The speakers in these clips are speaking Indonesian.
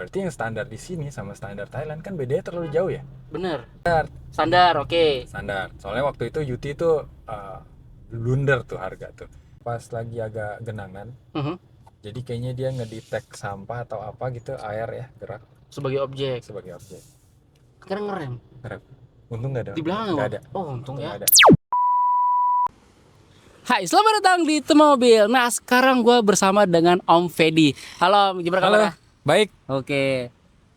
berarti yang standar di sini sama standar Thailand kan bedanya terlalu jauh ya? Bener. Standar. Standar, oke. Standar. Soalnya waktu itu UT itu blunder tuh harga tuh. Pas lagi agak genangan, Mhm. jadi kayaknya dia ngedetect sampah atau apa gitu, air ya gerak Sebagai objek. sebagai objek. Kira ngerem. Keren. Untung nggak ada. Di belakang Nggak nggak, ada. Bang? Oh, untung ya. Nggak ada. Hai, selamat datang di Temobil. Nah, sekarang gue bersama dengan Om Fedi. Halo, gimana Halo. kabarnya? Baik. Oke.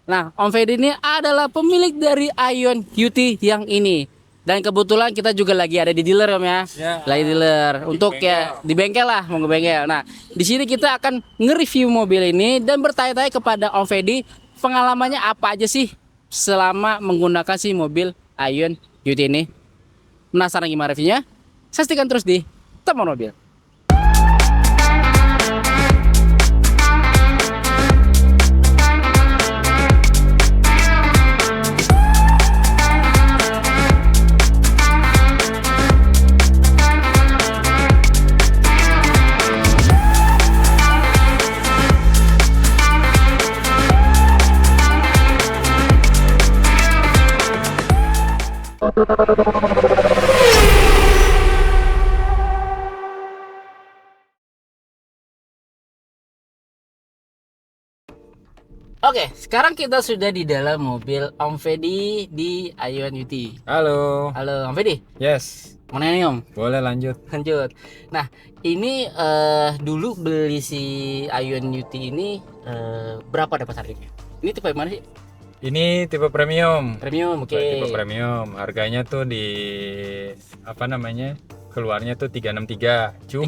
Nah, Om Fedi ini adalah pemilik dari Ion UT yang ini. Dan kebetulan kita juga lagi ada di dealer, Om ya. Ya. Lagi dealer untuk ya di bengkel lah, mau ke bengkel. Nah, di sini kita akan nge-review mobil ini dan bertanya-tanya kepada Om Fedi pengalamannya apa aja sih selama menggunakan si mobil Ion UT ini. Penasaran gimana reviewnya? Saksikan terus di Teman Mobil. Oke, sekarang kita sudah di dalam mobil Om Fedi di Ion UT. Halo. Halo Om Fedi, Yes. mau nanya nih Om? Boleh lanjut. Lanjut. Nah, ini dulu beli si Ion UT ini berapa dapat harganya? Ini tipe mana sih? Ini tipe premium. Premium, oke. Tipe premium. Harganya tuh di apa namanya? Keluarnya tuh 363. Cuma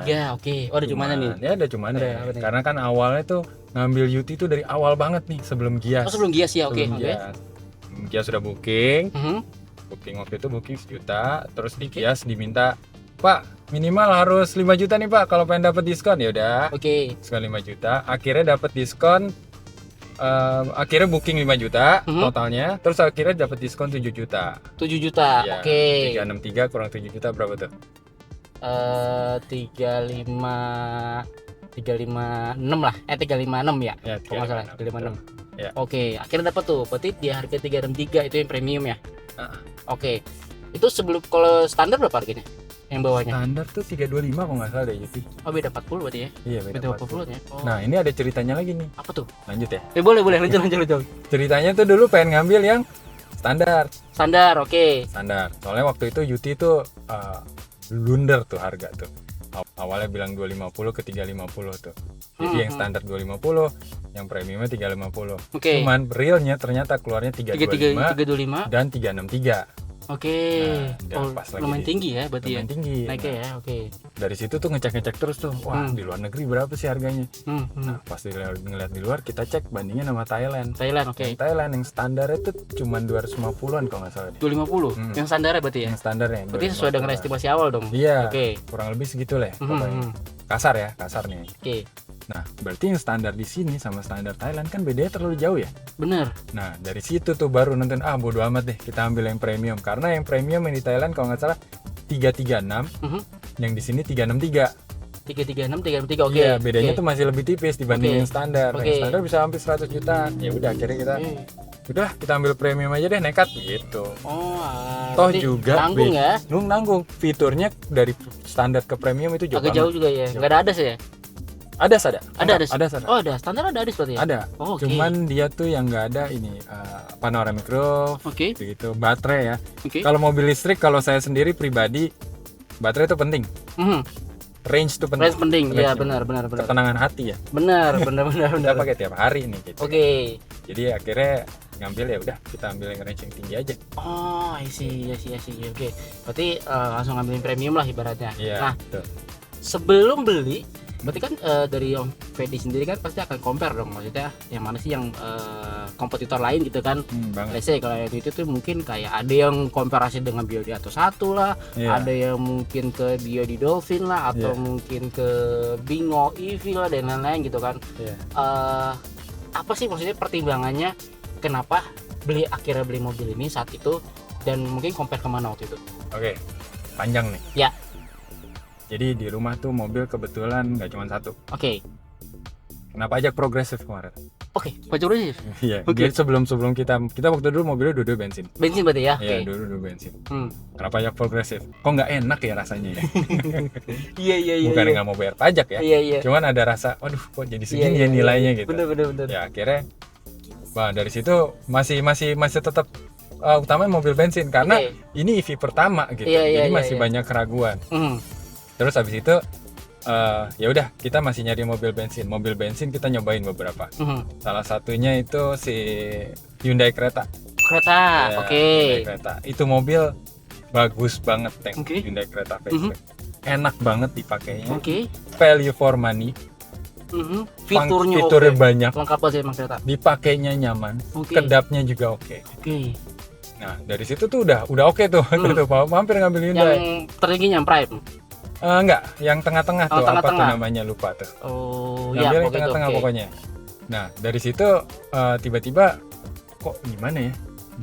363, oke. Oh, ada cumanya nih. Ya ada cumanya. Ada apa nih? Karena kan awalnya tuh ngambil UT tuh dari awal banget nih, sebelum Gias. Oh, sebelum Gias ya, oke. Sebelum Oke. Gias. Gias sudah booking. Mhm. Booking waktu itu booking 1 juta, terus di Gias diminta, "Pak, minimal harus 5 juta nih, Pak, kalau pengen dapat diskon." Ya udah. Oke. Diskon 5 juta. Akhirnya dapat diskon akhirnya booking 5 juta totalnya, terus akhirnya dapat diskon 7 juta. 7 juta. Ya, Oke. 363 kurang 7 juta berapa tuh? 356 lah. 356 ya. Ya, Kalau nggak salah 356. Ya. Oke, akhirnya dapat tuh. Berarti di harga 363 itu yang premium ya. Ah. Oke. Itu sebelum kalau standar berapa harganya? Yang bawahnya? Standar tuh 325 kalau nggak salah deh UT. Oh, beda 40 berarti ya. Iya, Beda beda 40 ya. Oh. Nah, ini ada ceritanya lagi nih. Apa tuh? Lanjut ya. Boleh lanjut. Ceritanya tuh dulu pengen ngambil yang standar. Standar, oke. Standar. Soalnya waktu itu UT tuh blunder tuh harga tuh. Awalnya bilang 250 ke 350 tuh. Jadi yang standar 250, yang premiumnya 350. Oke. Cuman realnya ternyata keluarnya 325 325. dan 363. Oke. Nah, Oh, pas lagi lumayan di- tinggi ya berarti ya. Lumayan tinggi. Naiknya Nah, ya, oke. dari situ tuh ngecek-ngecek terus tuh. Wah, di luar negeri berapa sih harganya? Nah, pas ngeliat di luar, kita cek bandingnya sama Thailand. Thailand, oke. Yang Thailand yang standarnya tuh cuman 250-an kalau nggak salah deh. 250. Yang standarnya berarti ya. Yang standarnya. Berarti sesuai dengan 250-an. estimasi awal dong. Iya, Oke. kurang lebih segitu lah pokoknya. Kasar ya, kasar nih. Oke. Nah, berarti yang standar di sini sama standar Thailand kan bedanya terlalu jauh ya? Bener. Nah, dari situ tuh baru nonton, bodo amat deh, kita ambil yang premium. Karena yang premium yang di Thailand kalau nggak salah 336, yang di sini 363. 336, 363, oke. Iya, bedanya Oke. tuh masih lebih tipis dibanding Oke. yang standar. Oke. Yang standar bisa hampir 100 juta. Ya udah, akhirnya kita udah kita ambil premium aja deh, nekat gitu. Oh, Toh berarti juga nanggung ya. nanggung. Fiturnya dari standar ke premium itu jauh Agak banget. jauh juga ya. Enggak ada ADAS ya? Ada. Ada. Oh, Oh, ada. Standar ada ADAS berarti ya? ada. Oh, oke. Cuman dia tuh yang nggak ada ini panoramic roof, Oke. gitu, baterai ya. Oke. Kalau mobil listrik, kalau saya sendiri pribadi, baterai itu penting, range itu penting. Range penting. Iya, Range-nya. benar. Ketenangan hati ya. Benar. Kita pakai tiap hari nih gitu. Oke. Jadi akhirnya ngambil ya udah kita ambil yang range yang tinggi aja. Oh, I see. Oke. Berarti langsung ngambilin premium lah ibaratnya. Iya. Nah, Betul. sebelum beli, berarti kan dari Om Fedi sendiri kan pasti akan compare dong, maksudnya yang mana sih yang kompetitor lain gitu kan. Banget. Let's say kalau yang itu tuh mungkin kayak ada yang komparasi dengan Bio di Atto 1 lah, Iya. ada yang mungkin ke Bio di Dolphin lah, atau Iya. mungkin ke Bingo EV lah dan lain-lain gitu kan. Iya. Apa sih maksudnya pertimbangannya kenapa akhirnya beli mobil ini saat itu, dan mungkin compare kemana waktu itu? Oke. Panjang nih. Ya. Jadi di rumah tuh mobil kebetulan nggak cuma satu. Oke. Kenapa ajak progresif kemarin? Oke, progresif. Iya. Oke. Jadi sebelum kita waktu dulu mobilnya dua bensin. Bensin berarti ya? Iya, Oke. dulu bensin. Hmm. Kenapa pajak progresif? Kok nggak enak ya rasanya ya? Iya. Bukan nggak mau bayar pajak ya. Iya. Cuman ada rasa, waduh kok jadi Iya, segini iya, ya nilainya iya. gitu. Bener. Ya akhirnya, wah dari situ masih tetap utamanya mobil bensin karena Oke. ini EV pertama gitu. Iya, Jadi iya, masih iya. banyak keraguan. Hmm. Terus habis itu ya udah kita masih nyari mobil bensin. Mobil bensin kita nyobain beberapa. Hmm. Salah satunya itu si Hyundai Creta. Kereta, Ya, oke. Hyundai Creta. Itu mobil bagus banget, tank Oke. Hyundai Creta facelift. Enak banget dipakainya. Oke. Value for money. Mhm. Fiturnya Fiturnya oke. banyak. Lengkap banget sih emang kereta. Dipakainya nyaman. Oke. Kedapnya juga oke. Oke. Nah dari situ tuh udah oke tuh. Gitu, hampir ngambil Hyundai. Yang tertinggi yang Prime. Enggak, yang tengah-tengah Oh, tuh apa tuh tengah-tengah. namanya lupa tuh. Oh, ya, Ngambil yang pokoknya itu, tengah-tengah oke. pokoknya. Nah dari situ tiba-tiba kok gimana ya?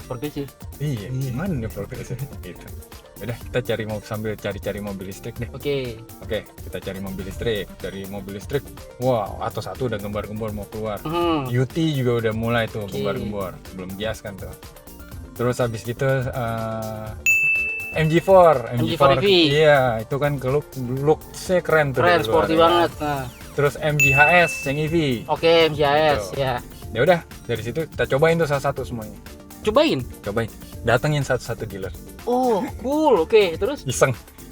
Progresif. Iya, gimana nih progresnya gitu. Udah kita sambil cari mobil listrik deh. Oke. Oke, kita cari mobil listrik. Dari mobil listrik, wow, atau satu udah gembar-gembor mau keluar. Mhm. UT juga udah mulai tuh Oke. gembar-gembor, belum Gias kan tuh. Terus habis gitu MG4 MG4 EV. iya itu kan look-nya keren tuh Keren, dari luar, sporty ya. banget. Nah. Terus MGHS yang EV. Oke, MJS Gitu. ya. Ya udah dari situ kita cobain tuh salah satu semuanya. Cobain. Cobain, datengin satu-satu dealer. Oh, cool. Oke, terus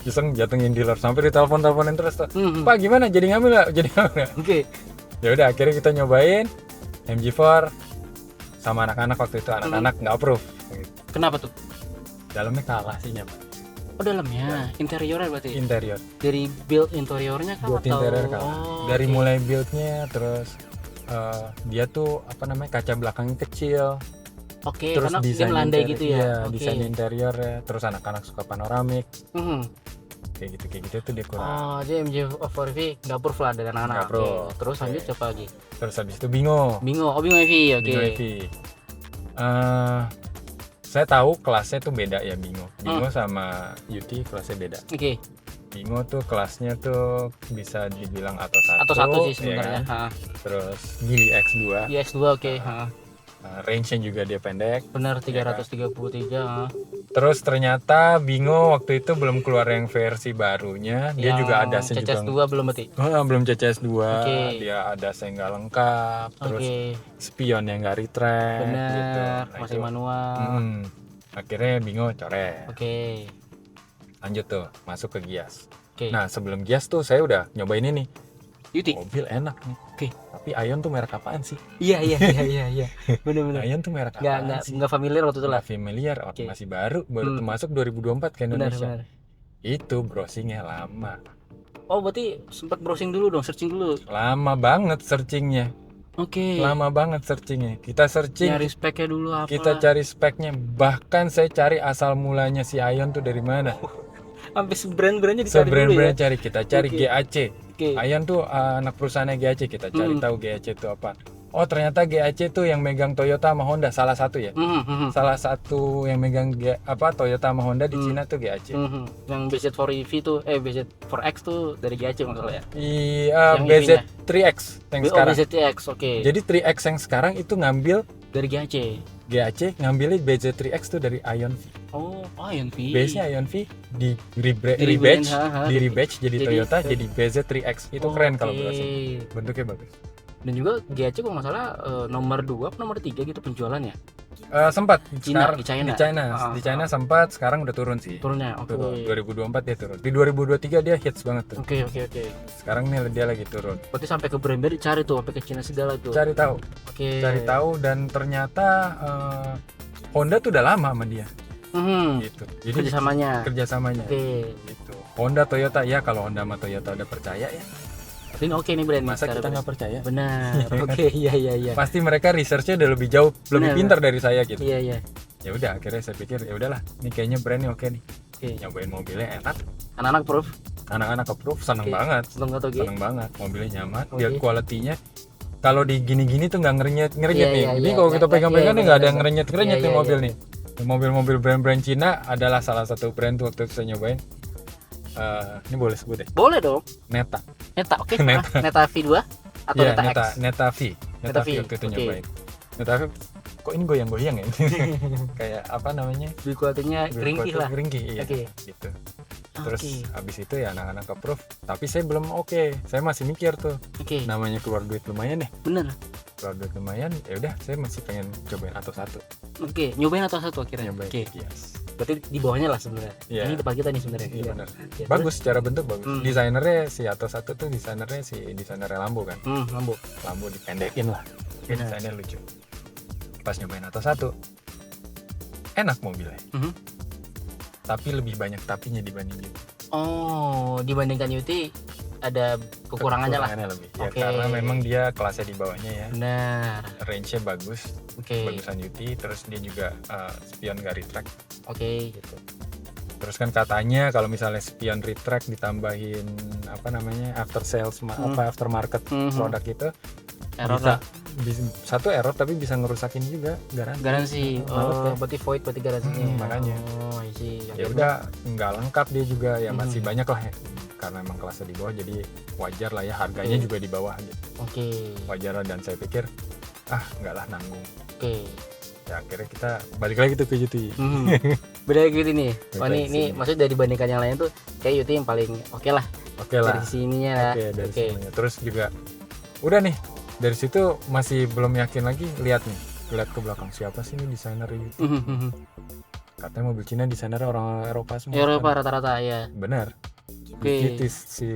Iseng datengin dealer sampai ditelepon-teleponin terus tuh. Mhm. Pak gimana jadi ngambil nggak? Jadi ngambil nggak? Oke. Ya udah akhirnya kita nyobain MG4 sama anak-anak waktu itu anak-anak nggak approve. Gitu. Kenapa tuh? Dalamnya kalah sih nyaman. Oh, dalamnya. Interiornya berarti. Interior. Dari build interiornya kah Buat atau interior kalah. Oh, Dari oke. mulai buildnya terus dia tuh apa namanya kaca belakangnya kecil. Oke, Terus karena dia desain melandai interior- gitu ya. Iya, Oke. desain interiornya. Terus anak-anak suka panoramik Mhm. kayak gitu tuh dia kurang. Oh, jadi MJ4V nggak approve lah dari anak-anak. Nggak approve. Oke. Terus Oke. lanjut siapa lagi? Terus habis itu Bingo. Bingo EV, oke. Bingo EV. Saya tahu kelasnya tuh beda ya Bingo. Bingo sama UT kelasnya beda. Oke, Bingo tuh kelasnya tuh bisa dibilang atau atau satu sih ya sebenarnya. kan? Ha. Terus Gili X2, IX2 oke. Ha. range-nya juga dia pendek. Benar 333. Ha. Terus ternyata Bingo waktu itu belum keluar yang versi barunya. Dia Yang juga ada juga CCS2 belum berarti. belum CCS2. Oke. Dia ada nggak lengkap. Terus Oke. spion yang nggak retract Benar, gitu. Nah, masih itu. manual. Akhirnya Bingo coret. Oke. Lanjut tuh masuk ke Gias. Oke. Nah sebelum Gias tuh saya udah nyobain ini. Yuti. Mobil enak nih. Oke. Tapi Ion tuh merek apaan sih? Iya. Benar. Ion tuh merek apaan sih? Enggak familiar waktu itu lah. Nggak familiar, Oke. masih baru masuk 2024 ke Benar. Indonesia. Itu browsingnya lama. Oh, berarti sempat browsing dulu dong, searching dulu. Lama banget searchingnya. Oke. Lama banget searchingnya. Kita searching, Nyari speknya dulu apa? kita cari speknya. Bahkan saya cari asal mulanya si Ion tuh dari mana. Sampai brand-brandnya dicari dulu ya. Sebrand-brand cari, kita cari Oke. GAC. Oke. Ion tuh anak perusahaannya GAC, kita cari tahu GAC itu apa. Oh ternyata GAC tuh yang megang Toyota sama Honda, salah satu ya. Salah satu yang megang Toyota sama Honda di Cina tuh GAC. Yang BZ4EV tuh, BZ4X tuh dari GAC masalah ya. Iya, Yang BZ3X yang sekarang. BZ3X, oke. Jadi 3X yang sekarang itu ngambil Dari GAC. GAC, ngambilnya BZ3X tuh dari Ion V. Oh, Ion V. Base-nya Ion V di rebadge rebrand, di rebadge jadi jadi- Toyota jadi BZ3X. Itu keren kalau Oke. browsing. Bentuknya bagus. Dan juga GAC kalau nggak salah nomor 2 nomor 3 gitu penjualannya. Sempat Cina, sekarang- di China. di China sempat, sekarang udah turun sih. Turunnya. Oke. Turun. 2024 dia turun. Di 2023 dia hits banget tuh. Oke. Sekarang nih dia lagi turun. Berarti sampai ke brand-brand dicari tuh, sampai ke Cina segala tuh. Cari tahu, Oke. cari tahu dan ternyata Honda tuh udah lama sama dia gitu. Jadi Kerjasamanya. kerjasamanya Oke. gitu. Honda Toyota ya, kalau Honda sama Toyota udah percaya ya. Tapi ini oke nih brand. Masa secara kita nggak brand. percaya? Benar. Oke, iya. Pasti mereka researchnya udah lebih jauh, lebih Benar. pintar dari saya gitu. Iya. Ya udah, akhirnya saya pikir ya udahlah, ini kayaknya brandnya oke nih. Oke. Nyobain mobilnya enak, Anak-anak proof. anak-anak approve, seneng Oke. banget, Belum nggak tahu seneng banget. Mobilnya nyaman, Oke. build quality-nya. Kalau di gini-gini tuh nggak ngerenyet Iya, nih. iya, Ini iya. kalau kita Nggak- pegang-pegang iya, nih nggak ada benar, yang ngerenyet Iya, nih iya, mobil nih. Mobil-mobil brand-brand Cina adalah salah satu brand tuh waktu itu saya nyobain. Ini boleh sebut ya? Boleh dong. Neta. Neta, oke. Neta. Neta V2 atau Iya, Neta X? Neta V. Metavi. waktu itu Oke. nyobain. Metavi kok ini goyang-goyang ya? Kayak apa namanya? Build quality-nya ringkih lah. Ringkih, iya. Oke. Gitu. Terus Oke. habis itu ya anak-anak approve, tapi saya belum oke. Saya masih mikir tuh, Oke. namanya keluar duit lumayan deh. Bener. Keluar duit lumayan, ya udah saya masih pengen cobain Atos 1. Oke, nyobain atau satu akhirnya. Nyobain Oke. Gias. Berarti di bawahnya lah sebenarnya. Iya. Ini depan kita nih sebenarnya. Iya benar. Ya, Bagus secara bentuk bagus. Hmm. Desainernya si Atos 1 tuh desainernya Lambo kan. Lambo. Lambo dipendekin lah. Tapi Benar. desainnya lucu. Pas nyobain Atos 1, enak mobilnya. Mhm. Tapi lebih banyak tapinya dibanding Yuti. Oh, dibandingkan Yuti ada kekurangannya lah. lebih. Ya, Oke. karena memang dia kelasnya di bawahnya ya. Benar. Range-nya bagus, Oke. bagusan Yuti. Terus dia juga spion gak retract Oke. gitu. Terus kan katanya kalau misalnya spion retract ditambahin apa namanya after sales aftermarket Mhm. produk itu Error bisa, lah. satu error tapi bisa ngerusakin juga garansi. Garansi. Malut ya. Berarti void berarti garansinya. Makanya. Oh, I see. Ya udah nggak lengkap dia juga ya masih Mhm. banyak lah ya. Karena emang kelasnya di bawah jadi wajar lah ya harganya Oke. juga di bawah gitu. Oke. Wajar lah dan saya pikir nggak lah nanggung. Oke. Ya akhirnya kita balik lagi tuh ke Yuti. Beda gitu nih. Wah, Beda ini sini. maksudnya dari dibandingkan yang lain tuh kayak Yuti yang paling oke lah Oke lah. dari sininya lah. Oke dari Oke. semuanya. Terus juga udah nih dari situ masih belum yakin lagi lihat ke belakang siapa sih ini desainer Yuti. Katanya mobil Cina desainer orang Eropa semua. Eropa kan? rata-rata ya. Benar. Oke. Yuti,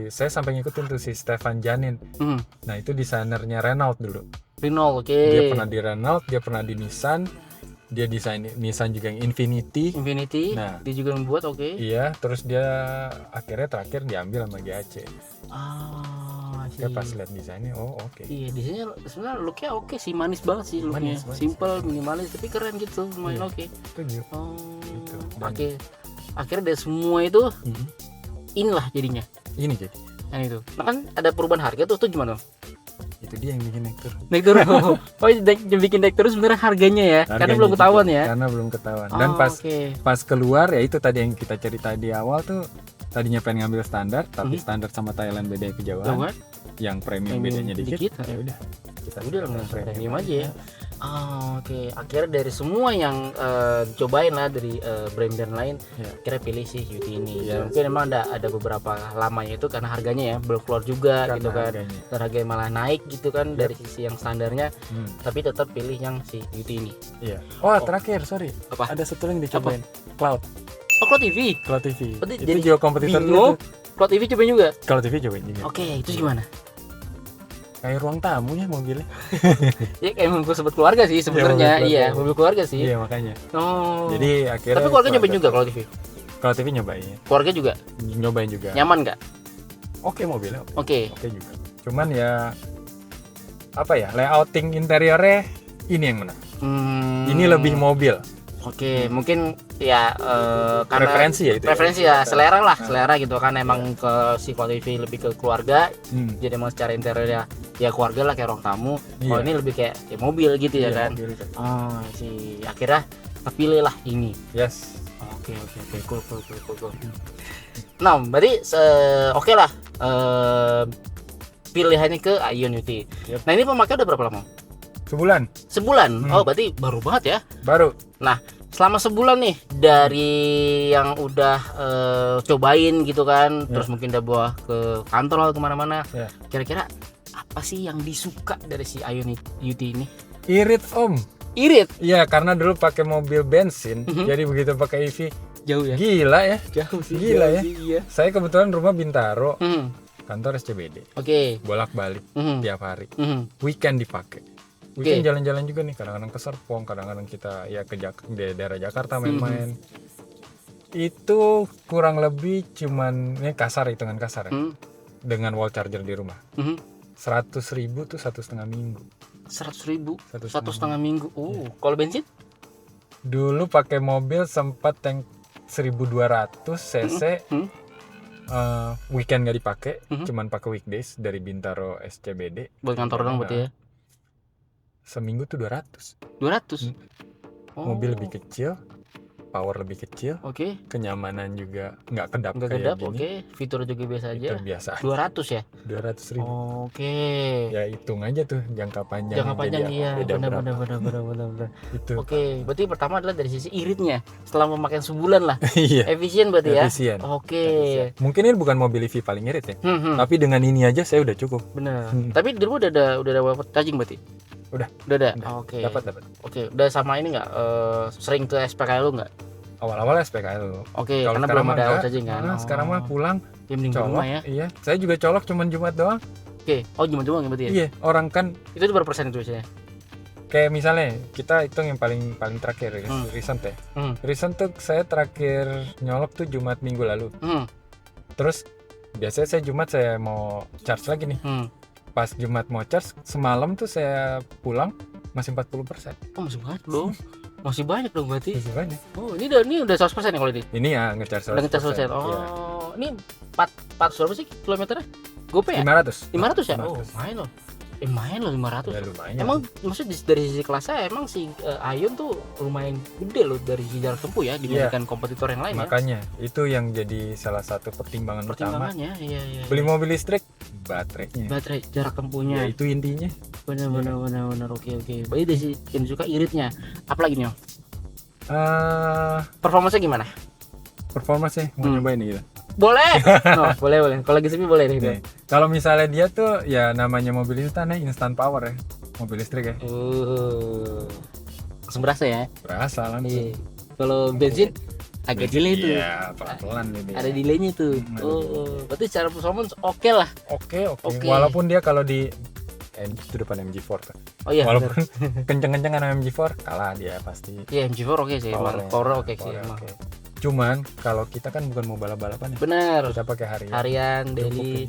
saya sampai ngikutin tuh si Stefan Janin. Mhm. Nah itu desainernya Renault dulu. Renault, oke. Dia pernah di Renault, dia pernah di Nissan, dia desain Nissan juga yang Infiniti. Infinity. Nah. Dia juga membuat oke. Iya, terus dia akhirnya terakhir diambil sama GAC. Iya. Saya pas lihat desainnya, oh oke. Iya, desainnya sebenarnya looknya oke sih, manis banget sih looknya. Manis. Simple, minimalis tapi keren gitu, lumayan Iya. oke. Setuju. Oh. Gitu. Dan- Oke. Akhirnya dari semua itu Mhm. inilah jadinya. Ini jadi, Yang itu. Nah kan ada perubahan harga tuh gimana? itu dia yang bikin naik turun. Naik turun. Oh, yang bikin naik turun sebenarnya harganya ya. Karena Harganya belum ketahuan juga, ya. Karena belum ketahuan. Dan Oh, pas oke. pas keluar ya itu tadi yang kita cerita di awal tuh tadinya pengen ngambil standar, tapi Mhm. standar sama Thailand beda Tahu kejauhan. kan? Yang premium Premium bedanya dikit. dikit, Ya udah. Kita Udah lah pilih premium aja ya. Oh, oke. Akhirnya dari semua yang cobain lah dari brand-brand lain, Ya. kira pilih sih Yuti ini. Iya. Mungkin emang ada beberapa lamanya itu karena harganya ya belum keluar juga Karena gitu kan. harganya. Dan harganya malah naik gitu kan Yap. dari sisi yang standarnya, Hmm, tapi tetap pilih yang si Yuti ini. iya. Oh, terakhir, sorry. Apa? Ada satu yang dicobain. Cloud Oh, Cloud TV. Cloud TV. Berarti Itu jadi juga kompetitor bingung. juga. Cloud TV cobain juga. Cloud TV cobain juga. Oke, itu gimana? Kayak ruang tamu ya mobilnya. Ya emang gue sebut keluarga sih sebenarnya. mobil Iya, keluarga. mobil keluarga sih. Iya, makanya. Oh. Jadi akhirnya tapi keluarga nyobain juga Cloud TV. Cloud TV nyobain. Keluarga juga Nyobain juga. nyaman nggak? Oke mobilnya. Oke. Oke juga. Cuman ya apa ya? Layouting interiornya ini yang menang. Ini lebih mobil. Oke, mungkin ya karena Preferensi ya itu. preferensi ya, selera lah, selera gitu kan emang ke si Cloud TV lebih ke keluarga, Hmm. jadi emang secara interior ya keluarga lah kayak ruang tamu. Kalau Iya. ini lebih kayak ya mobil gitu ya Iya, kan. mobil. Oh, si akhirnya terpilih lah ini. Yes. Oke, cool. Nah, berarti oke lah pilihannya ke Ion UT. Yep. Nah, ini pemakaian udah berapa lama? Sebulan Sebulan. Hmm. Oh, berarti baru banget ya. baru. Selama sebulan nih dari yang udah cobain gitu kan, Ya. terus mungkin udah bawa ke kantor atau kemana-mana. Ya. Kira-kira apa sih yang disuka dari si Ion UT ini? Irit om. Irit. Iya karena dulu pakai mobil bensin, Mhm. jadi begitu pakai EV Jauh ya. gila ya. Jauh sih. Gila ya. Iya. Saya kebetulan rumah Bintaro, Hmm. kantor SCBD, Oke. bolak-balik Hmm. tiap hari. Hmm. Weekend dipakai. Weekend Oke. jalan-jalan juga nih, kadang-kadang ke Serpong, kadang-kadang kita ya ke di daerah Jakarta main-main. Itu kurang lebih cuman ini kasar, hitungan kasar ya, Hmm. dengan wall charger di rumah. Hmm. 100.000 tuh 1,5 minggu. 100.000 1,5 1,5 minggu. Kalau bensin? Dulu pakai mobil sempat tank 1.200 cc. Hmm. Weekend nggak dipakai, Mhm. cuman pakai weekdays dari Bintaro SCBD. Buat kantor dong berarti ya. Seminggu tuh 200. 200. Mobil lebih kecil, power lebih kecil, Oke. kenyamanan juga nggak kedap Enggak kayak kedap, gini. oke. Fitur juga biasa aja. Itu biasa 200 ya? 200.000. Oke. Ya hitung aja tuh jangka panjang. Jangka panjang iya, benar. Itu. Oke, berarti pertama adalah dari sisi iritnya. Setelah memakai sebulan lah. Iya. Efisien berarti ya? Efisien. Oke. Efisien. Mungkin ini bukan mobil EV paling irit ya. Tapi dengan ini aja saya udah cukup. Benar. Tapi di rumah udah ada wifi charging berarti? Udah ada. Udah. Oke. Dapat. Oke, udah sama ini nggak sering ke SPKL lu nggak? Awal-awal SPKL lu. Oke, Kalau karena sekarang belum mah ada enggak. charging kan. Sekarang mah pulang Ya, mending di rumah colok. ya. Iya, saya juga colok cuman Jumat doang. Oke. Oh, cuma berarti ya? Iya, orang kan Itu berapa persen itu biasanya? kayak misalnya kita hitung yang paling terakhir recent ya. Recent tuh saya terakhir nyolok tuh Jumat minggu lalu. Terus biasanya saya Jumat saya mau charge lagi nih. Pas Jumat mau charge, semalam tuh saya pulang masih 40%. Oh, masih banyak dong. Masih banyak dong berarti. Masih banyak. Oh, ini udah 100% ya kalau ini? Ini ya ngecharge 100%. Udah ngecas 100%. Oh, Iya. ini 400 berapa sih kilometernya? Gope ya? 500. 500 ya? 500. Oh, main loh. Main loh 500. Ya lumayan. Emang maksudnya dari sisi kelasnya emang si Aion tuh lumayan gede loh dari sisi jarak tempuh ya dibandingkan kompetitor yang lain ya. Makanya itu yang jadi salah satu pertimbangan utama. Pertimbangannya, iya. Beli mobil listrik, baterainya. Baterai jarak Ya tempuhnya. itu intinya. Benar. Oke. Berarti dari sisi yang suka iritnya. Apalagi nih, Om? Performanya gimana? Performa sih mau nyobain nih gitu. Boleh. Boleh. Kalau lagi sepi boleh nih. Nih, kalau misalnya dia tuh ya namanya mobil instan ya, instant power ya. Mobil listrik ya. Langsung berasa ya. Berasa langsung. Iya. Kalau bensin agak delay tuh. Iya, pelan-pelan ini. Ada delaynya tuh. Berarti secara performance oke lah. Oke. Oke. Walaupun dia kalau di itu depan MG4 tuh. Oh iya. Walaupun kenceng-kenceng sama MG4 kalah dia pasti. Iya, MG4 oke sih. Power oke sih emang. Cuman kalau kita kan bukan mau balap-balapan ya. Bener. Kita pakai Harian, daily.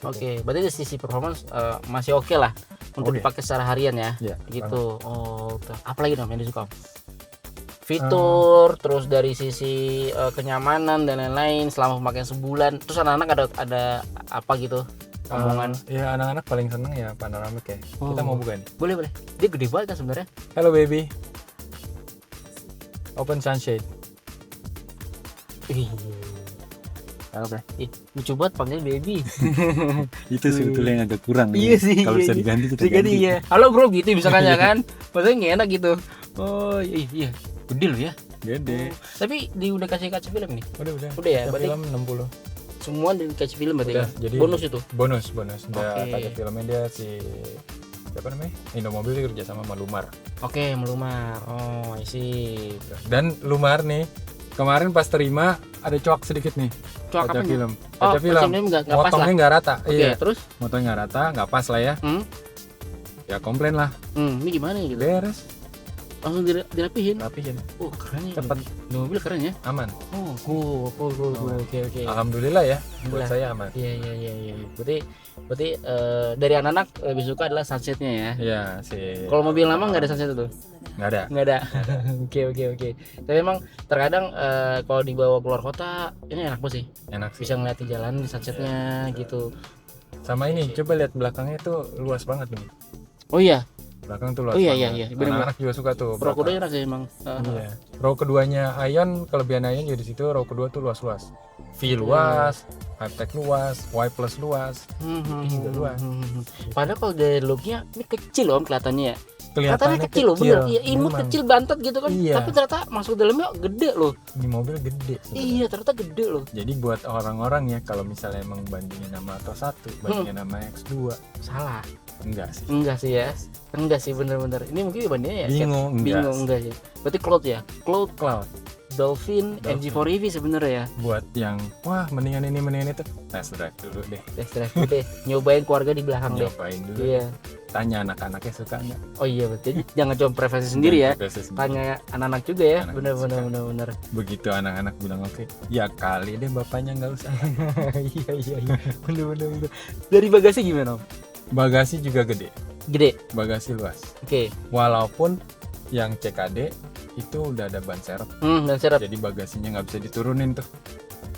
Oke, berarti dari sisi performance masih oke lah untuk dipakai secara harian ya. Iya, Gitu. Oh, apalagi dong yang disuka? Fitur, terus dari sisi kenyamanan dan lain-lain selama pemakaian sebulan. Terus anak-anak ada apa gitu? Omongan. Ya anak-anak paling seneng ya panoramik ya. Kita mau buka nih. Boleh. Dia gede banget kan sebenarnya. Hello baby. Open sunshade. Lucu banget panggil baby. Itu sebetulnya yang agak kurang. Iya sih. Kalau bisa diganti kita ganti. Iya. Halo bro gitu misalkan ya kan. Maksudnya nggak enak gitu. Oh iya. Gede loh ya. Gede. Tapi udah kasih kaca film nih. Udah. Udah ya. Kaca Berarti film 60. semua dari kaca film berarti Udah, kan? jadi Bonus itu. Bonus. Udah Oke. kaca filmnya dia si siapa namanya? Indomobil dia kerja sama Lumar. Oke, melumar. Oh, I see. Dan Lumar nih kemarin pas terima ada coak sedikit nih. Coak Kaca apa nih? film. Oh, Kaca film. nggak pas lah. Motongnya nggak rata. Oke, Iya. terus? Motongnya nggak rata, nggak pas lah ya. Ya komplain lah. Ini gimana ya gitu? Beres. Langsung dirapihin. Rapihin. Oh, keren ya. Cepet. Ini mobil keren ya. Aman. Oh, cool. Oke. Alhamdulillah ya. Buat Alhamdulillah. saya aman. Iya. Berarti dari anak-anak lebih suka adalah sunsetnya ya. Iya sih. Kalau mobil lama nggak ada sunset tuh? Nggak ada. Nggak ada. Oke. Tapi emang terkadang kalau dibawa keluar kota ini enak banget sih. Enak sih. Bisa ngeliatin jalan di sunsetnya gitu. Sama ini coba lihat belakangnya tuh luas banget nih. Oh iya. Belakang tuh luas Oh iya, banget. iya. Bener-bener. Anak-anak juga suka tuh. Pro belakang. kuda enak sih emang. Iya. Row keduanya Aion, kelebihan Aion juga di situ. Row kedua tuh luas-luas. V luas, high-tech luas, Y plus luas. Ini juga luas. Padahal kalau dari looknya ini kecil loh kelihatannya ya. Kelihatannya Kelihatannya kecil loh, bener. Iya, imut Memang. kecil bantet gitu kan. Iya. Tapi ternyata masuk dalamnya gede loh. Ini mobil gede sebenarnya. Iya, ternyata gede loh. Jadi buat orang-orang ya kalau misalnya emang bandingin sama Atto 1, bandingin sama X2, Salah. enggak sih. Enggak sih ya. Enggak sih bener-bener. Ini mungkin bandingnya ya. Bingung, Bingung enggak sih. Berarti Cloud ya. Cloud, Dolphin, Dolphin. MG4 EV sebenarnya ya. Buat yang wah mendingan ini mendingan itu, test drive dulu deh. Test drive deh. Nyobain keluarga di belakang deh. Nyobain dulu. Iya. Tanya anak-anaknya suka enggak? Oh iya betul. Jangan cuma preferensi sendiri ya. Preferensi sendiri. Tanya anak-anak juga ya. Anak-anak Bener. Begitu anak-anak bilang oke, ya kali deh bapaknya nggak usah. Iya. Bener. Dari bagasi gimana Om? Bagasi juga gede, Gede. bagasi luas. Oke. Walaupun yang CKD itu udah ada ban serep, Dan serap. jadi bagasinya nggak bisa diturunin tuh.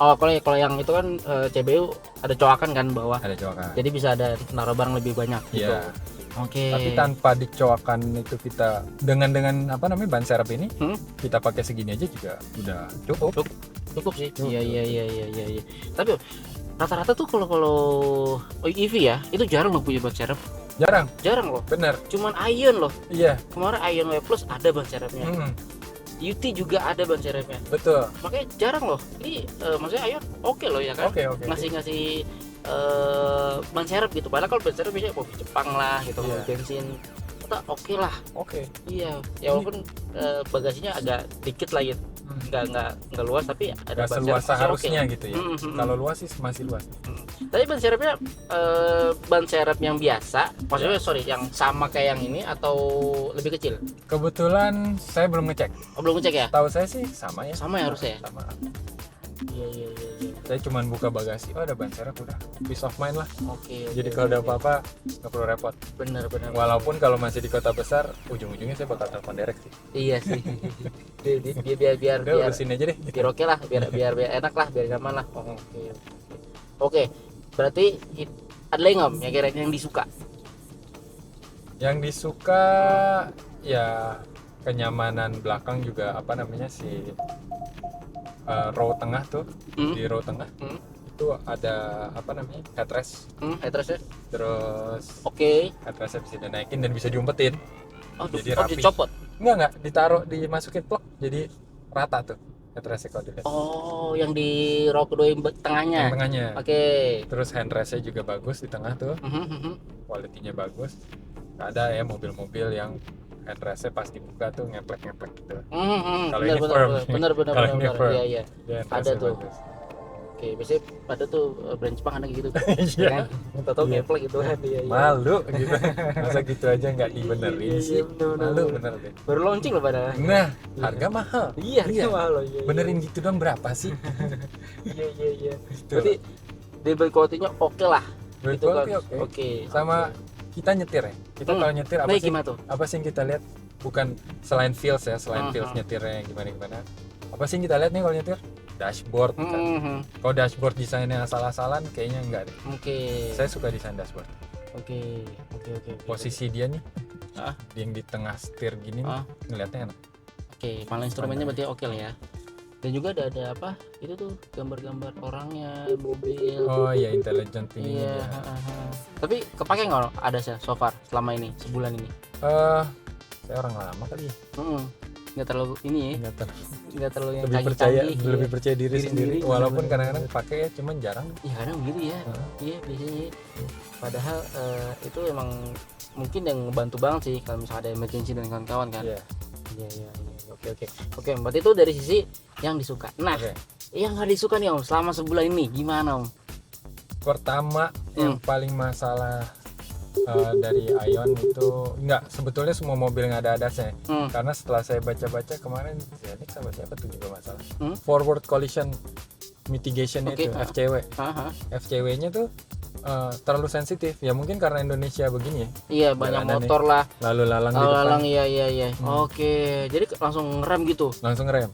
Oh kalau yang itu kan CBU ada coakan kan bawah. Ada coakan. Jadi bisa ada naruh barang lebih banyak gitu. Iya. Oke. Tapi tanpa dicoakan itu kita dengan apa namanya ban serep ini, kita pakai segini aja juga udah Cukup sih. Iya. Tapi rata-rata tuh kalau EV ya, itu jarang loh punya ban serep. Jarang loh. Bener. Cuman Ion loh. Iya. Kemarin Ion W Plus ada ban serepnya. UT juga ada ban serepnya. Betul. Makanya jarang loh. Ini maksudnya Ion oke loh ya kan. Oke. Ngasih ban serep gitu. Padahal kalau ban serep biasanya mobil Jepang lah gitu, mobil bensin. Kita oke lah. Oke. Iya. Ya walaupun bagasinya agak dikit lah gitu. Nggak luas tapi ada ban seluas serep seharusnya okay. gitu ya. Kalau luas sih masih luas. Tapi ban serepnya ban serep yang biasa, maksudnya sorry, yang sama kayak yang ini atau lebih kecil? Kebetulan saya belum ngecek. Belum ngecek ya? Tahu saya sih sama ya. Sama ya harusnya. Sama. Iya. Saya cuma buka bagasi, ada ban serep udah peace of mind lah. Oke. Jadi kalau ada apa-apa nggak perlu repot. Bener. Walaupun kalau masih di kota besar, ujung-ujungnya saya bakal telepon direct sih. Iya sih. biar urusin aja deh. Biar oke lah, biar enak lah, biar nyaman lah. Oke. Berarti ada lagi nggak yang kira-kira yang disuka? Yang disuka ya kenyamanan belakang juga apa namanya sih. Row tengah tuh, di row tengah itu ada apa namanya headrest. Headrest ya. Terus headrestnya bisa dinaikin dan bisa diumpetin. Jadi rapi. Dicopot? Enggak, ditaruh, dimasukin plug jadi rata tuh headrestnya kalau dilihat. Yang di row kedua yang tengahnya. Yang tengahnya. Terus handrestnya juga bagus di tengah tuh. Quality-nya bagus. Ada ya mobil-mobil yang headrestnya pas dibuka tuh ngeplek gitu. Kalau ini firm. Bener. Iya. Ada tuh. Bagus. Oke, biasanya ada tuh brand Jepang ada gitu. Iya. Tahu ngeplek gitu kan dia. Malu gitu. Masa gitu aja nggak dibenerin sih. Malu bener deh. Baru launching loh pada. Nah, harga mahal. Iya, harga mahal loh. Iya. Benerin gitu dong berapa sih? Iya. Gitu. Berarti build quality-nya oke lah. Build gitu quality kan. oke. Sama kita nyetir ya. Kita kalau nyetir apa sih yang kita lihat? Bukan selain feels ya, feels nyetirnya gimana. Apa sih yang kita lihat nih kalau nyetir? Dashboard kan. Kalau dashboard desainnya asal-asalan kayaknya enggak deh. Saya suka desain dashboard. Oke. Posisi dia nih. Yang di tengah setir gini nih, ngeliatnya enak. Oke, panel instrumennya berarti oke lah ya. Dan juga ada apa? Itu tuh gambar-gambar orangnya, mobil. Oh iya, intelligent ini. Iya. Tapi kepake nggak ada sih so far selama ini, sebulan ini? Saya orang lama kali ya. Nggak terlalu ini ya. Nggak terlalu yang lebih percaya diri sendiri. Walaupun kadang-kadang pakai ya, cuman jarang. Iya kadang gitu ya. Iya biasanya. Padahal itu emang mungkin yang ngebantu banget sih kalau misalnya ada emergency dan kawan-kawan kan. Iya. Oke, berarti itu dari sisi yang disuka. Nah, yang nggak disuka nih Om, selama sebulan ini gimana Om? Pertama yang paling masalah dari Ion itu sebetulnya semua mobil nggak ada adasnya. Karena setelah saya baca-baca kemarin Zenix sama siapa tuh juga masalah. Forward collision mitigation itu FCW. FCW-nya tuh terlalu sensitif ya, mungkin karena Indonesia begini ya. Iya, banyak motor lah. Lalu lalang di depan. Iya. Oke, jadi langsung ngerem gitu. Langsung ngerem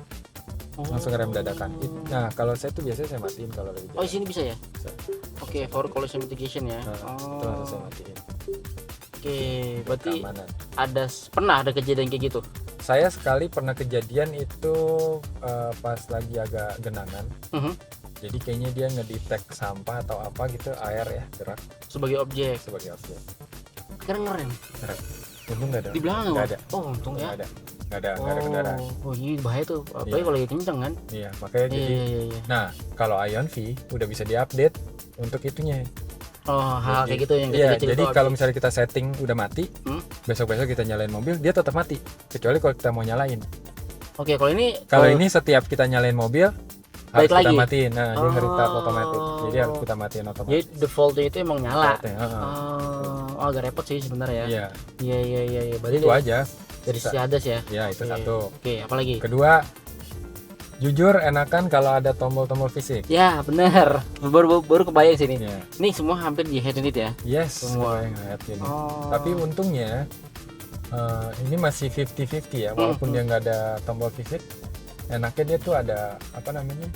dadakan. Nah, kalau saya tuh biasanya saya matiin kalau lagi jalan. Di sini bisa ya? Bisa. Oke, forward collision mitigation ya. Itu langsung saya matiin. Oke, berarti pernah ada kejadian kayak gitu? Saya sekali pernah kejadian itu pas lagi agak genangan. Jadi kayaknya dia ngedetect sampah atau apa gitu, air ya gerak sebagai objek. Karena ngerem. Untung nggak ada. Di belakang nggak ada. Untung ya. Nggak ada kendaraan. Ini bahaya tuh, apalagi kalau lagi kenceng kan. Iya, makanya jadi. Nah, kalau Ion V udah bisa diupdate untuk itunya. Hal kayak gitu yang kecil-kecil. Jadi kalau misalnya kita setting udah mati, besok-besok kita nyalain mobil, dia tetap mati. Kecuali kalau kita mau nyalain. Oke, kalau ini setiap kita nyalain mobil harus kita matiin. Nah, dia nge-restart otomatis. Jadi harus kita matiin otomatis. Jadi defaultnya itu emang nyala. Agak repot sih sebenarnya ya. Iya. Berarti itu aja. Dari sisi ADAS ya. Iya, itu satu. Oke, apalagi? Kedua, jujur enakan kalau ada tombol-tombol fisik. Ya, benar. Baru kebayang sini. Ya. Ini semua hampir di head unit ya. Yes, semua yang head unit. Tapi untungnya ini masih 50-50 ya, walaupun dia nggak ada tombol fisik. Enaknya dia tuh ada apa namanya?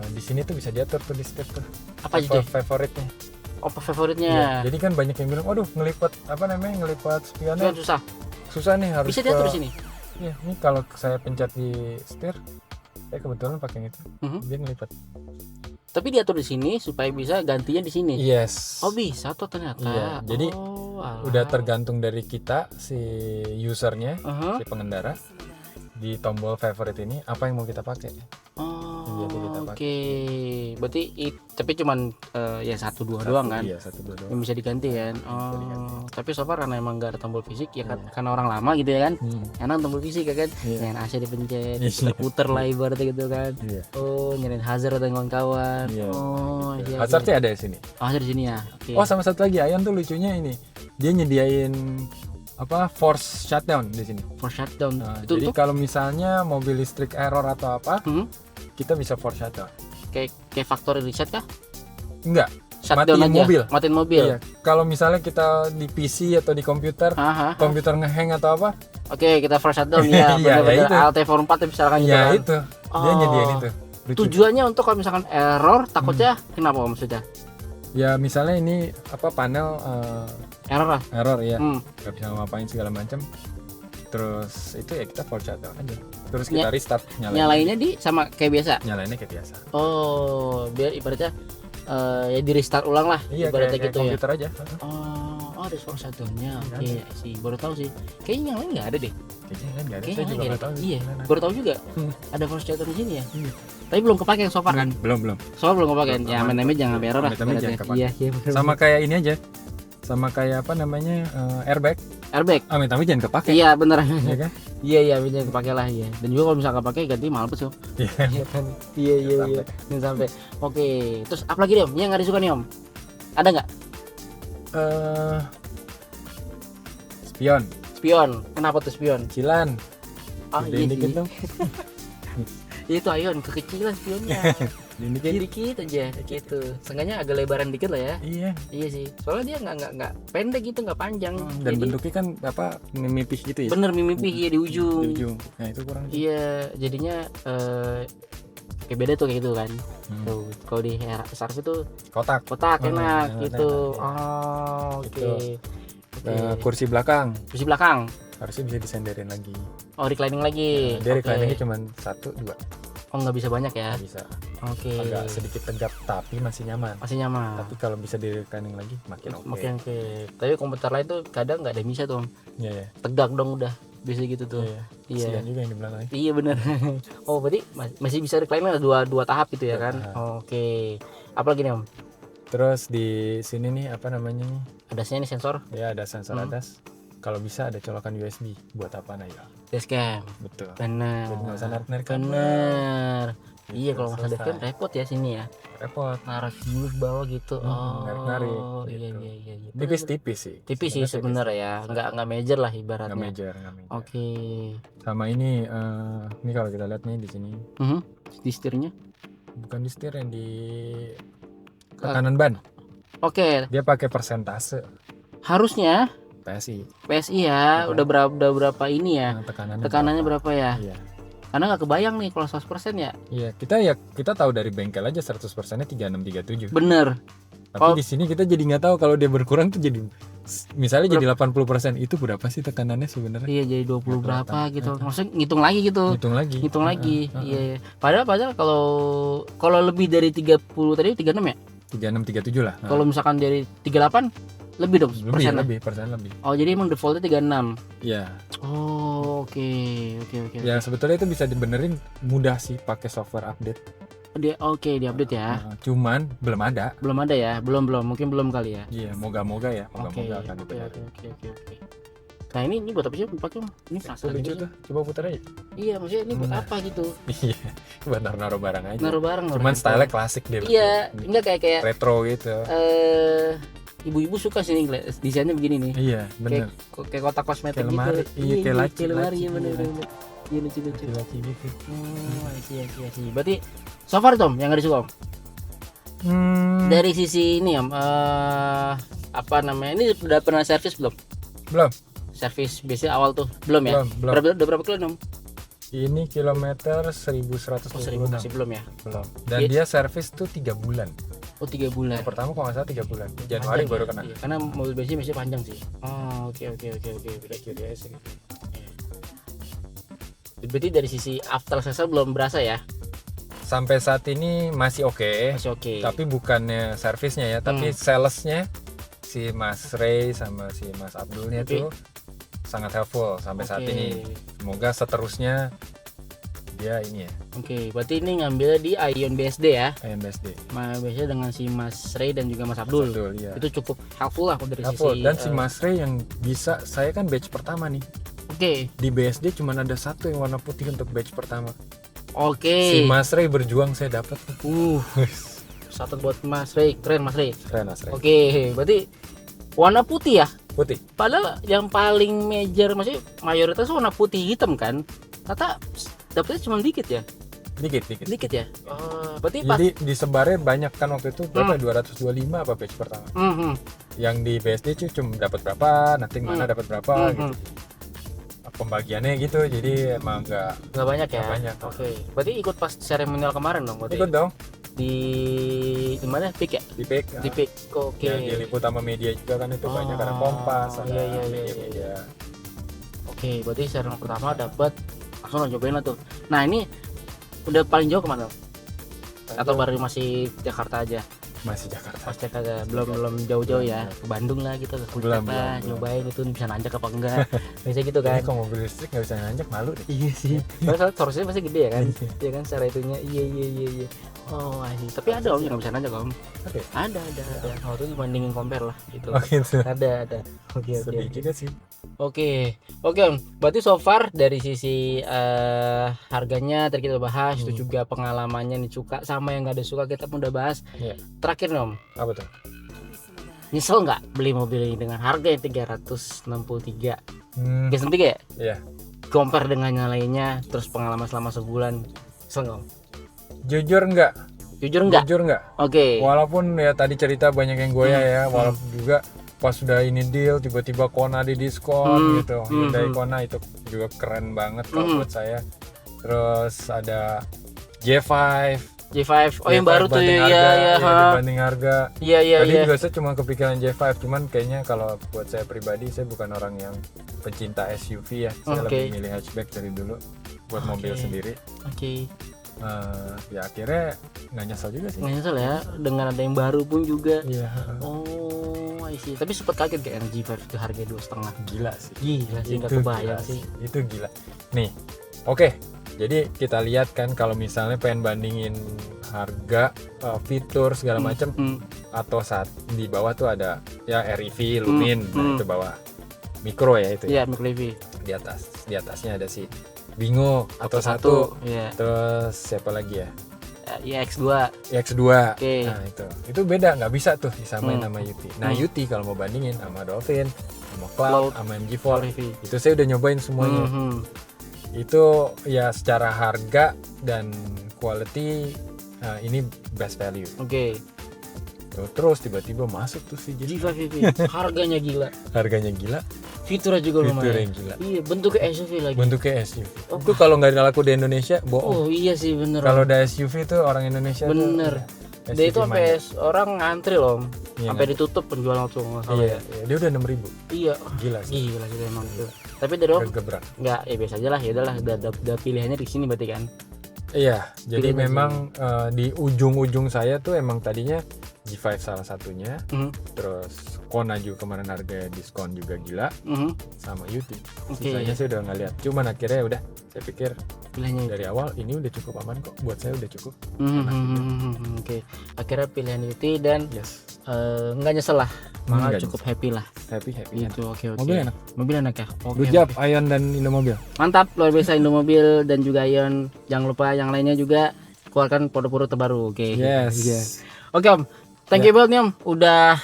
Di sini tuh bisa diatur tuh di step tuh. Apa aja? Favoritnya. Apa favoritnya? Jadi kan banyak yang bilang, waduh ngelipat spionnya susah nih, harus bisa diatur di sini. Iya, ini kalau saya pencet di setir, saya kebetulan pakai itu, dia ngelipat. Tapi diatur di sini supaya bisa gantinya di sini. Yes. Oh bisa tuh ternyata. Iya, jadi udah tergantung dari kita si usernya, si pengendara, di tombol favorite ini apa yang mau kita pakai. Oke. Berarti tapi cuman ya 1-2 doang kan? Iya, 1-2 doang. Yang bisa diganti kan. Tapi so far karena emang gak ada tombol fisik ya kan, karena orang lama gitu ya kan. Enak tombol fisik ya kan. Nyalain AC dipencet, puter lah ibaratnya gitu kan. Nyalain hazard atau kawan-kawan. Iya. Hazardnya ada di sini. Hazard di sini ya. Okay. Oh, sama satu lagi, Ayan tuh lucunya ini. Dia nyediain force shutdown di sini. Force shutdown. Jadi kalau misalnya mobil listrik error atau apa, kita bisa force shutdown. Kayak factory reset kah? Enggak. Shutdown matiin aja. Mobil. Matiin mobil. Iya. Kalau misalnya kita di PC atau di komputer, komputer ngehang atau apa? Oke, kita force shutdown ya. Benar-benar Alt F4 misalkan gitu kan. Iya, itu. Dia nyediain itu. Lucu. Tujuannya untuk kalau misalkan error, takutnya kenapa maksudnya? Ya misalnya ini panel error ya, nggak bisa ngapain segala macam. Terus itu ya kita force shutdown aja. Terus kita restart. Nyalainnya sama kayak biasa. Nyalainnya kayak biasa. Oh, biar ibaratnya ya di restart ulang lah. Iya, ibaratnya kayak gitu komputer ya. aja. Ada force shutdownnya. Oke sih, baru tahu sih. Kayaknya yang lain nggak ada deh. Kayaknya nggak ada. Saya juga baru tahu. Iya, baru tahu juga. Ada force shutdown di sini ya. Tapi belum kepake yang so far kan? Belum. So far belum kepake. Ya main-main jangan error lah. Iya. Sama kayak ini aja. Sama kayak airbag. Amit-amit jangan kepake. Iya bener. Iya kan? Iya jangan kepake lah ya. Dan juga kalau misalnya kepake ganti mahal betul. Iya kan. Iya. Jangan sampai. Oke. Terus apa lagi nih Om? Yang nggak disuka nih Om? Ada nggak? Spion. Kenapa tuh spion? Kecilan. Iya sih. Itu Ayon kekecilan spionnya. Dikit aja gitu. Seenggaknya agak lebaran dikit lah ya. Iya sih. Soalnya dia nggak pendek gitu, nggak panjang. Dan bentuknya kan mimipih gitu ya. Bener mimipih ya di ujung. Nah itu kurang. Iya, jadinya kayak beda tuh kayak gitu kan. Tuh kalau di Sarf itu kotak enak gitu. Oke. Kursi belakang harusnya bisa disenderin lagi. Reclining lagi. Dia recliningnya cuma 1-2. Nggak bisa banyak ya? Nggak bisa. Oke. Agak sedikit tegap tapi masih nyaman. Tapi kalau bisa di reclining lagi makin oke. Tapi komputer lain tuh kadang nggak ada yang bisa tuh. Iya. Tegak dong udah. Bisa gitu tuh. Iya. Kasihan juga yang di belakang. Iya benar. Oh berarti masih bisa reclining dua tahap gitu ya kan? Oke. Apa lagi nih Om? Terus di sini nih Adasnya nih sensor? Ya ada sensor atas. Kalau bisa ada colokan USB buat apa ya? Dashcam. Betul. Benar. Jadi nggak usah narik kabel. Benar. Iya kalau nggak ada dashcam repot ya sini ya. Repot. Naruh di bawah gitu. Narik-narik. Iya. Tipis sih. Tipis sih sebenarnya ya. Nggak major lah ibaratnya. Nggak major. Oke. Sama ini kalau kita lihat nih di sini. Di setirnya? Bukan di setir, yang di tekanan ban. Oke. Dia pakai persentase. Harusnya PSI ya. Udah berapa ini ya? Tekanannya berapa ya? Iya. Karena nggak kebayang nih kalau 100% ya. Iya, kita tahu dari bengkel aja 100%-nya 3637. Bener. Tapi di sini kita jadi nggak tahu kalau dia berkurang tuh jadi misalnya jadi 80%, itu berapa sih tekanannya sebenarnya? Iya, jadi 20 berapa gitu. Maksudnya ngitung lagi gitu. Ngitung lagi. Iya. Padahal kalau lebih dari 30 tadi 36 ya? 3637 lah. Kalau misalkan dari 38 lebih dong persen lebih. Oh, jadi emang defaultnya 36. Iya. Oh, oke. Ya sebetulnya itu bisa dibenerin mudah sih pakai software update. Diupdate ya. Cuman belum ada ya. Belum mungkin belum kali ya. Iya, moga-moga akan dibenerin. Oke. Nah ini buat apa sih pakai? Ini pasal lucu tuh. Coba putar aja. Iya, maksudnya ini buat apa gitu? Iya, buat naruh barang aja. Cuman style klasik deh. Iya, enggak kayak retro gitu. Ibu-ibu suka sih desainnya begini nih. Iya, benar. Kayak kotak kosmetik gitu. Iya, kayak lemari ya benar. Iya lucu. Laci gitu. Iya. Berarti so far Tom yang nggak disuka Om? Dari sisi ini Om, apa namanya? Ini udah pernah servis belum? Belum. Servis biasanya awal tuh belum ya? Belum. Berapa kilo Om? Ini kilometer 1100. Masih belum ya? Belum. Dan dia servis tuh 3 bulan. Oh 3 bulan. Yang pertama kalau nggak salah 3 bulan. Januari baru kena. Iya, karena mobil bensin masih panjang sih. Oh oke. QDS gitu. Berarti dari sisi after sales belum berasa ya? Sampai saat ini masih oke. Masih oke. Tapi bukannya servisnya ya, tapi salesnya si Mas Ray sama si Mas Abdulnya tuh sangat helpful sampai saat ini. Semoga seterusnya dia ini ya. Oke, berarti ini ngambil di Ion BSD ya? Ion BSD. BSD dengan si Mas Ray dan juga Mas Abdul. Iya. Itu cukup helpful lah dari helpful. sisi. Dan si Mas Ray yang bisa, saya kan batch pertama nih. Oke. Di BSD cuma ada satu yang warna putih untuk batch pertama. Oke. Si Mas Ray berjuang saya dapat. Satu buat Mas Ray, keren Mas Ray. Keren Mas Ray. Oke, berarti warna putih ya? Putih. Padahal yang paling major, maksudnya mayoritas warna putih hitam kan? Kata dapetnya cuma dikit ya? Dikit ya? Berarti pas. Jadi disebarnya banyak kan waktu itu berapa? 225 apa batch pertama? Yang di BSD cuma dapat berapa, nanti mana dapat berapa gitu. Pembagiannya gitu, jadi emang nggak banyak ya? Nggak banyak. Oke. Berarti ikut pas seremonial kemarin dong? Berarti? Ikut dong. Di mana? PIK ya? Di PIK. Di PIK. Oke. Yang diliput sama media juga kan itu banyak karena Kompas. Iya. Oke, berarti seremonial pertama dapat langsung cobain lah tuh. Nah ini udah paling jauh kemana? Atau baru masih Jakarta aja? Masih Jakarta. Masih Jakarta, belum jauh-jauh ya. Ke Bandung lah gitu, ke Puncak lah, nyobain itu bisa nanjak apa enggak. Biasa gitu kan. Ini kalau mobil listrik nggak bisa nanjak, malu deh. Iya sih. Soalnya torsinya pasti gede ya kan? Iya kan secara itunya. Iya. Oh, asik. Tapi ada om yang nggak bisa nanjak om. Oke. Ada. Waktu itu bandingin compare lah gitu. Oh gitu. Ada. Oke. Sedih juga sih. Oke om. Berarti so far dari sisi harganya tadi kita bahas, itu juga pengalamannya nih suka sama yang nggak ada suka kita pun udah bahas. Iya. Terakhir nih om, Apa tuh? nyesel nggak beli mobil ini dengan harga yang 363? Gasn 3 ya? Iya. Compare dengan yang lainnya, terus pengalaman selama sebulan, nyesel nggak om? Jujur enggak? Jujur nggak? Oke. Walaupun ya tadi cerita banyak yang goyah ya, walaupun juga pas sudah ini deal tiba-tiba Kona di diskon gitu. Hyundai Kona itu juga keren banget kalau buat saya. Terus ada J5. Oh yang baru tuh ya. Dibanding harga. Iya. Tadi juga saya cuma kepikiran J5, cuman kayaknya kalau buat saya pribadi, saya bukan orang yang pecinta SUV ya. Saya lebih milih hatchback dari dulu buat mobil sendiri. Oke. Ya akhirnya nggak nyesel juga sih. Nggak nyesel ya, dengan ada yang baru pun juga. Iya. Oh, I see. Tapi sempat kaget kayak G5 itu harga 2,5. Gila sih. Nggak kebayang sih. Itu gila. Nih, oke. Jadi kita lihat kan kalau misalnya pengen bandingin harga, fitur segala macam, atau saat di bawah tuh ada ya REV, Lumin, nah itu bawah. Micro ya itu. Iya, Micro EV. Di atasnya ada si Bingo atau satu. Iya. Terus siapa lagi ya? X2. Oke. Nah itu beda, nggak bisa tuh disamain sama Yuti. Nah Yuti kalau mau bandingin sama Dolphin, sama Cloud, sama MG4, itu saya udah nyobain semuanya. Itu ya secara harga dan quality ini best value. Oke. Terus tiba-tiba masuk tuh si G5 EV. Harganya gila. Fiturnya juga lumayan. Gila. Iya, bentuknya SUV lagi. Bentuknya SUV. Itu kalau nggak laku di Indonesia, bohong. Oh iya sih bener. Kalau udah SUV tuh orang Indonesia bener. Tuh, dia itu sampai orang ngantri loh. Iya, sampai ditutup penjualan tuh nggak salah. Iya, dia udah 6.000. Iya. Gila sih. Gila sih emang tuh. Tapi dari om gebrak. Nggak, ya biasa aja lah, ya udahlah, udah pilihannya di sini berarti kan. Iya, jadi memang di ujung-ujung saya tuh emang tadinya G5 salah satunya, terus Kona juga kemarin harga diskon juga gila, sama Yuti. Sisanya saya udah nggak lihat. Cuman akhirnya udah, saya pikir pilihannya dari awal ini udah cukup aman kok, buat saya udah cukup. Oke. Akhirnya pilihan Yuti dan nggak nyesel lah, malah cukup happy lah. Happy. Itu oke. Mobil enak ya. Good job Ion dan Indomobil. Mantap, luar biasa Indomobil dan juga Ion. Jangan lupa yang lainnya juga keluarkan produk-produk terbaru. Oke. Yes. Oke om, thank you banget nih om, udah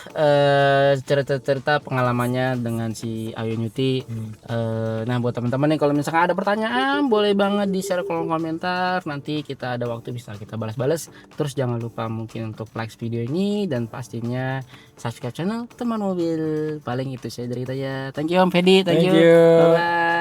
cerita-cerita pengalamannya dengan si Ion Yuti. Nah buat teman-teman nih kalau misalkan ada pertanyaan boleh banget di share kolom komentar, nanti kita ada waktu bisa kita balas-balas. Terus jangan lupa mungkin untuk like video ini dan pastinya subscribe channel Teman Mobil. Paling itu saya dari saya. Thank you om Fedi, thank you. Bye bye.